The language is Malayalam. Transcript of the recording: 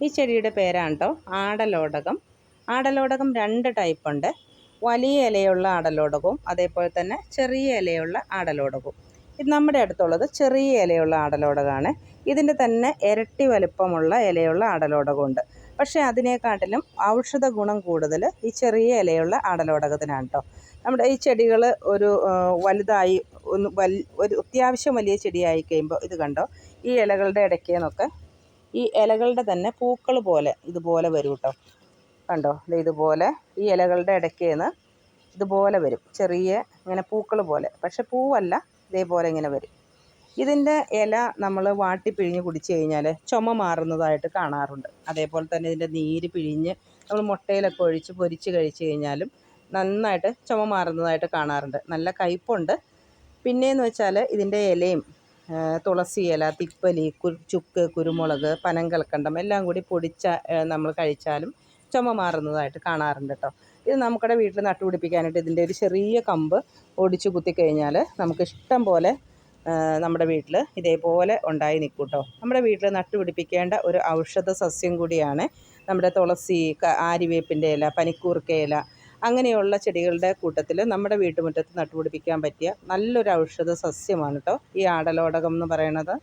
ഈ ചെടിയുടെ പേരാണ് കേട്ടോ ആടലോടകം. ആടലോടകം 2 ടൈപ്പുണ്ട്. വലിയ ഇലയുള്ള ആടലോടകവും അതേപോലെ തന്നെ ചെറിയ ഇലയുള്ള ആടലോടകവും. ഇത് നമ്മുടെ അടുത്തുള്ളത് ചെറിയ ഇലയുള്ള ആടലോടകമാണ്. ഇതിൻ്റെ തന്നെ ഇരട്ടി വലുപ്പമുള്ള ഇലയുള്ള ആടലോടകമുണ്ട്. പക്ഷേ അതിനെക്കാട്ടിലും ഔഷധ ഗുണം കൂടുതൽ ഈ ചെറിയ ഇലയുള്ള ആടലോടകത്തിനാണ് കേട്ടോ. നമ്മുടെ ഈ ചെടികൾ ഒരു വലുതായി ഒരു അത്യാവശ്യം വലിയ ചെടിയായി കഴിയുമ്പോൾ ഇത് കണ്ടോ, ഈ ഇലകളുടെ ഇടയ്ക്ക് നിന്നൊക്കെ ഈ ഇലകളുടെ തന്നെ പൂക്കൾ പോലെ ഇതുപോലെ വരും കേട്ടോ. കണ്ടോ, ഇതുപോലെ ഈ ഇലകളുടെ ഇടയ്ക്ക് നിന്ന് ഇതുപോലെ വരും, ചെറിയ ഇങ്ങനെ പൂക്കൾ പോലെ. പക്ഷെ പൂവല്ല, ഇതേപോലെ ഇങ്ങനെ വരും. ഇതിൻ്റെ ഇല നമ്മൾ വാട്ടി പിഴിഞ്ഞ് കുടിച്ച് കഴിഞ്ഞാൽ ചുമ മാറുന്നതായിട്ട് കാണാറുണ്ട്. അതേപോലെ തന്നെ ഇതിൻ്റെ നീര് പിഴിഞ്ഞ് നമ്മൾ മുട്ടയിലൊക്കെ ഒഴിച്ച് പൊരിച്ച് കഴിച്ച് കഴിഞ്ഞാലും നന്നായിട്ട് ചുമ മാറുന്നതായിട്ട് കാണാറുണ്ട്. നല്ല കയ്പ്പുണ്ട്. പിന്നെയെന്ന് വെച്ചാൽ ഇതിൻ്റെ ഇലയും തുളസി ഇല, തിപ്പലി, ചുക്ക്, കുരുമുളക്, പനങ്കൽക്കണ്ടം എല്ലാം കൂടി പൊടിച്ച നമ്മൾ കഴിച്ചാലും ചുമ മാറുന്നതായിട്ട് കാണാറുണ്ട് കേട്ടോ. ഇത് നമുക്കിടെ വീട്ടിൽ നട്ടുപിടിപ്പിക്കാനായിട്ട് ഇതിൻ്റെ ഒരു ചെറിയ കമ്പ് ഒടിച്ച് കുത്തിക്കഴിഞ്ഞാൽ നമുക്ക് ഇഷ്ടം പോലെ നമ്മുടെ വീട്ടിൽ ഇതേപോലെ ഉണ്ടായി നിൽക്കും കേട്ടോ. നമ്മുടെ വീട്ടിൽ നട്ടുപിടിപ്പിക്കേണ്ട ഒരു ഔഷധ സസ്യം കൂടിയാണ് നമ്മുടെ തുളസി, ആര്യവേപ്പിൻ്റെ ഇല, പനിക്കൂർക്ക ഇല, അങ്ങനെയുള്ള ചെടികളുടെ കൂട്ടത്തിൽ നമ്മുടെ വീട്ടുമുറ്റത്ത് നട്ടുപിടിപ്പിക്കാൻ പറ്റിയ നല്ലൊരു ഔഷധ സസ്യമാണ് കേട്ടോ ഈ ആടലോടകം എന്ന് പറയണത്.